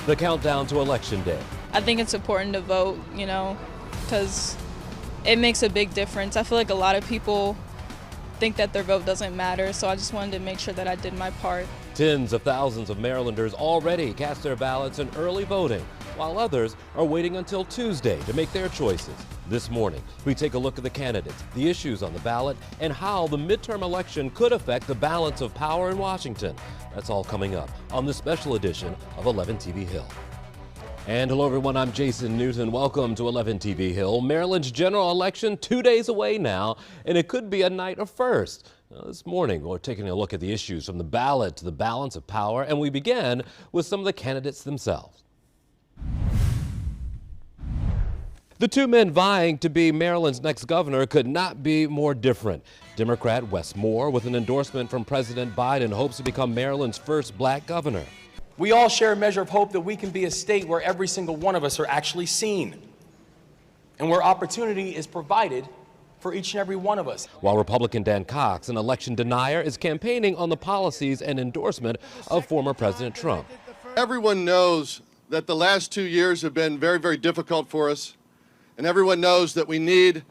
The countdown to Election Day. I think it's important to vote, because it makes a big difference. I feel like a lot of people think that their vote doesn't matter, so I just wanted to make sure that I did my part. Tens of thousands of Marylanders already cast their ballots in early voting, while others are waiting until Tuesday to make their choices. This morning, we take a look at the candidates, the issues on the ballot, and how the midterm election could affect the balance of power in Washington. That's all coming up on this special edition of 11 TV Hill. And hello everyone, I'm Jason Newton. Welcome to 11 TV Hill. Maryland's general election 2 days away now, and it could be a night of firsts. This morning, we're taking a look at the issues from the ballot to the balance of power, and we begin with some of the candidates themselves. The two men vying to be Maryland's next governor could not be more different. Democrat Wes Moore, with an endorsement from President Biden, hopes to become Maryland's first black governor. We all share a measure of hope that we can be a state where every single one of us are actually seen and where opportunity is provided for each and every one of us. While Republican Dan Cox, an election denier, is campaigning on the policies and endorsement of former President Trump. Everyone knows that the last 2 years have been very, very difficult for us, and everyone knows that we need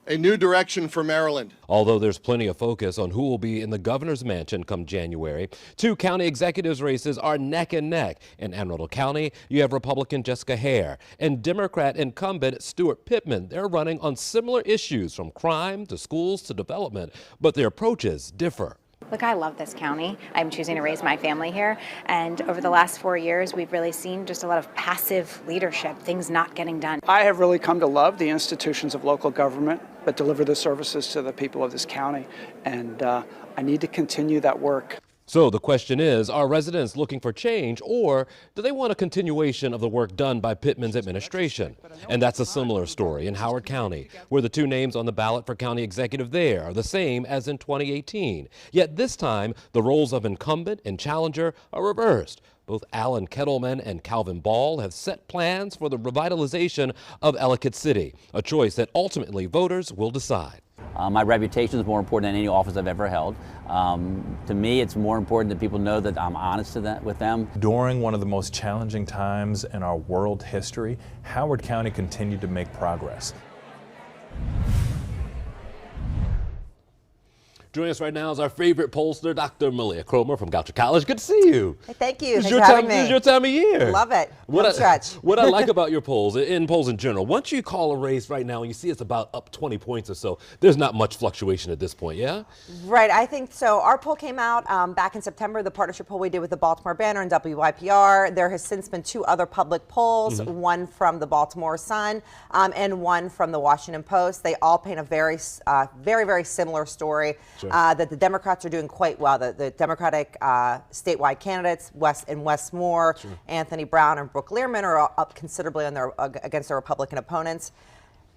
a new direction for Maryland. Although there's plenty of focus on who will be in the governor's mansion come January, two county executives races are neck and neck. In Anne Arundel County, you have Republican Jessica Hare and Democrat incumbent Stuart Pittman. They're running on similar issues from crime to schools to development, but their approaches differ. Look, I love this county. I'm choosing to raise my family here. And over the last 4 years, we've really seen just a lot of passive leadership, things not getting done. I have really come to love the institutions of local government that deliver the services to the people of this county. And I need to continue that work. So the question is, are residents looking for change, or do they want a continuation of the work done by Pittman's administration? And that's a similar story in Howard County, where the two names on the ballot for county executive there are the same as in 2018. Yet this time, the roles of incumbent and challenger are reversed. Both Alan Kettleman and Calvin Ball have set plans for the revitalization of Ellicott City, a choice that ultimately voters will decide. My reputation is more important than any office I've ever held. To me, it's more important that people know that I'm honest with them. During one of the most challenging times in our world history, Howard County continued to make progress. Joining us right now is our favorite pollster, Dr. Malia Cromer from Goucher College. Good to see you. Hey, thank you. This is your time of year. Love it. What I like about your polls, in polls in general, once you call a race right now and you see it's about up 20 points or so, there's not much fluctuation at this point, yeah? Right, I think so. Our poll came out back in September, the partnership poll we did with the Baltimore Banner and WYPR. There has since been two other public polls, one from the Baltimore Sun and one from the Washington Post. They all paint a very, very similar story. Sure. That the Democrats are doing quite well. The Democratic statewide candidates, Wes Moore, sure, Anthony Brown, and Brooke Learman, are up considerably on against their Republican opponents.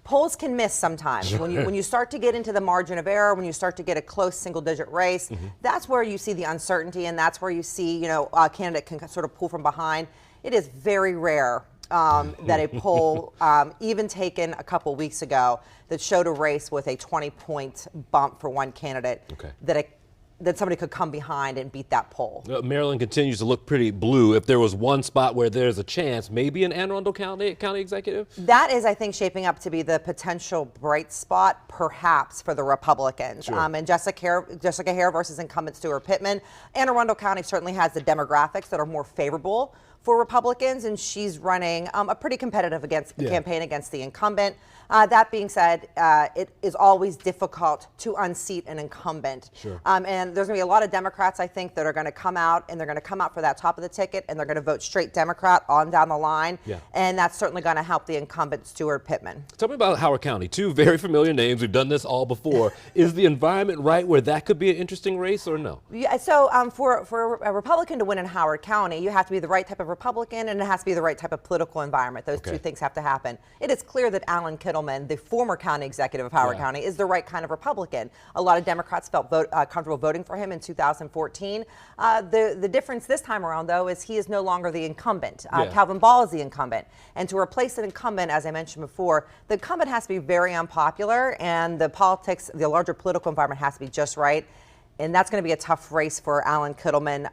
Polls can miss sometimes. Sure. When you start to get into the margin of error, when you start to get a close single-digit race, that's where you see the uncertainty, and that's where you see, a candidate can sort of pull from behind. It is very rare that a poll, even taken a couple weeks ago, that showed a race with a 20-point bump for one candidate, that somebody could come behind and beat that poll. Maryland continues to look pretty blue. If there was one spot where there's a chance, maybe an Anne Arundel County executive? That is, I think, shaping up to be the potential bright spot, perhaps, for the Republicans. Sure. And Jessica Hare versus incumbent Stuart Pittman. Anne Arundel County certainly has the demographics that are more favorable for Republicans, and she's running a pretty competitive campaign against the incumbent. That being said, it is always difficult to unseat an incumbent. Sure. And there's going to be a lot of Democrats, I think, that are going to come out, and they're going to come out for that top of the ticket, and they're going to vote straight Democrat on down the line. Yeah. And that's certainly going to help the incumbent Stuart Pittman. Tell me about Howard County. Two very familiar names. We've done this all before. Is the environment right where that could be an interesting race or no? Yeah. So for a Republican to win in Howard County, you have to be the right type of Republican, and it has to be the right type of political environment. Those two things have to happen. It is clear that Alan Kettleman, the former county executive of Howard County, is the right kind of Republican. A lot of Democrats felt comfortable voting for him in 2014. The difference this time around, though, is he is no longer the incumbent. Calvin Ball is the incumbent. And to replace an incumbent, as I mentioned before, the incumbent has to be very unpopular, and the larger political environment has to be just right. And that's going to be a tough race for Alan Kettleman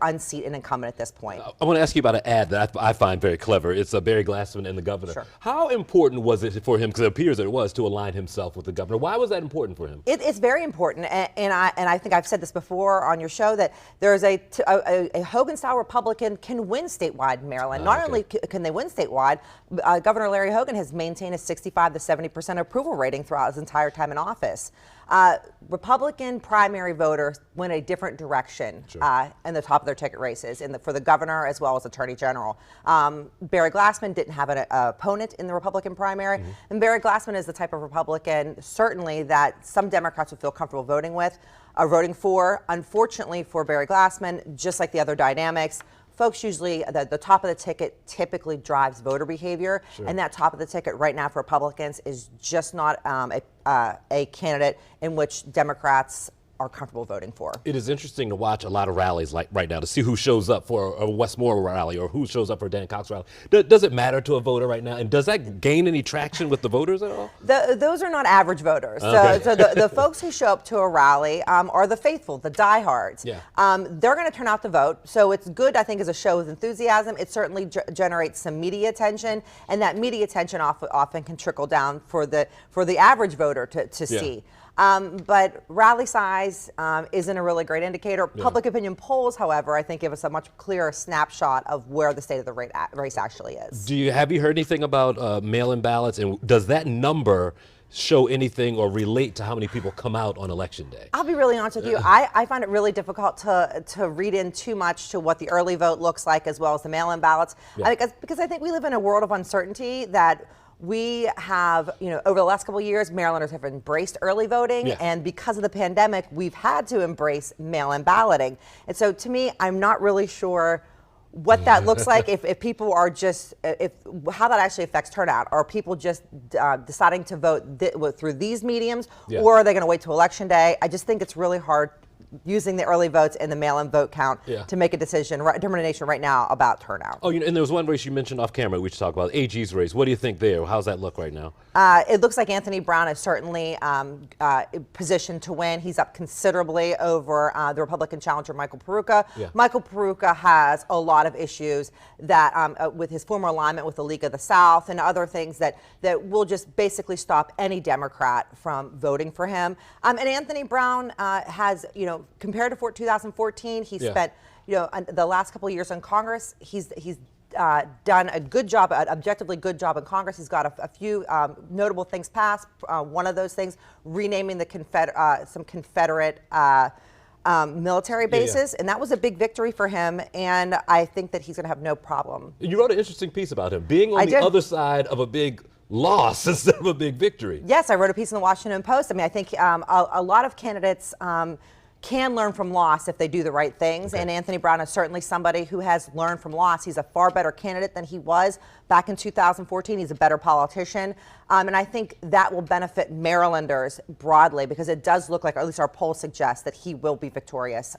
unseat an incumbent at this point. I want to ask you about an ad that I find very clever. It's Barry Glassman and the governor. Sure. How important was it for him, because it appears that it was, to align himself with the governor? Why was that important for him? It's very important, and I think I've said this before on your show, that there is a Hogan-style Republican can win statewide in Maryland. Not only can they win statewide, Governor Larry Hogan has maintained a 65 to 70% approval rating throughout his entire time in office. Republican primary voters went a different direction in the top of their ticket races for the governor as well as attorney general. Barry Glassman didn't have an opponent in the Republican primary, and Barry Glassman is the type of Republican certainly that some Democrats would feel comfortable voting for. Unfortunately for Barry Glassman, just like the other dynamics, folks usually, the top of the ticket typically drives voter behavior, and that top of the ticket right now for Republicans is just not a candidate in which Democrats are comfortable voting for. It is interesting to watch a lot of rallies like right now to see who shows up for a Westmore rally or who shows up for a Dan Cox rally. Does it matter to a voter right now? And does that gain any traction with the voters at all? Those are not average voters. Okay. So the folks who show up to a rally are the faithful, the diehards. Yeah. They're going to turn out to vote. So it's good, I think, as a show with enthusiasm. It certainly generates some media attention, and that media attention often can trickle down for the average voter to see. But rally size isn't a really great indicator. Public opinion polls, however, I think give us a much clearer snapshot of where the state of the race actually is. Have you heard anything about mail-in ballots, and does that number show anything or relate to how many people come out on election day? I'll be really honest with you. I find it really difficult to read in too much to what the early vote looks like as well as the mail-in ballots, because I think we live in a world of uncertainty that we have, over the last couple of years, Marylanders have embraced early voting, and because of the pandemic, we've had to embrace mail-in balloting. And so to me, I'm not really sure what that looks like, if people are just, how that actually affects turnout. Are people just deciding to vote through these mediums, or are they going to wait till Election Day? I just think it's really hard using the early votes and the mail-in vote count to make a determination right now about turnout. Oh, and there was one race you mentioned off camera we should talk about, AG's race. What do you think there? How's that look right now? It looks like Anthony Brown is certainly positioned to win. He's up considerably over the Republican challenger, Michael Peruka. Michael Peruka has a lot of issues that with his former alignment with the League of the South and other things that will just basically stop any Democrat from voting for him. And Anthony Brown has, compared to 2014, he spent, the last couple of years in Congress, he's done a good job, an objectively good job in Congress. He's got a few notable things passed. One of those things, renaming the some Confederate military bases, and that was a big victory for him, and I think that he's going to have no problem. You wrote an interesting piece about him, being on the other side of a big loss instead of a big victory. Yes, I wrote a piece in the Washington Post. I mean, I think a lot of candidates can learn from loss if they do the right things. And Anthony Brown is certainly somebody who has learned from loss. He's a far better candidate than he was back in 2014. He's a better politician. And I think that will benefit Marylanders broadly, because it does look like, or at least our polls suggest, that he will be victorious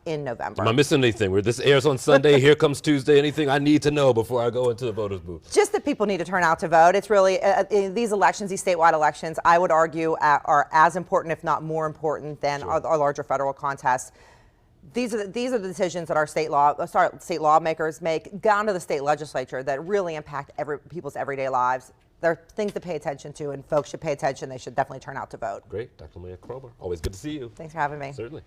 in November. Am I missing anything? This airs on Sunday. Here comes Tuesday. Anything I need to know before I go into the voters' booth? Just that people need to turn out to vote. It's really, these elections, these statewide elections, I would argue are as important, if not more important, than our larger federal contests. These are the decisions that our state lawmakers make down to the state legislature that really impact people's everyday lives. They're things to pay attention to, and folks should pay attention. They should definitely turn out to vote. Great. Dr. Leah Kromer, always good to see you. Thanks for having me. Certainly.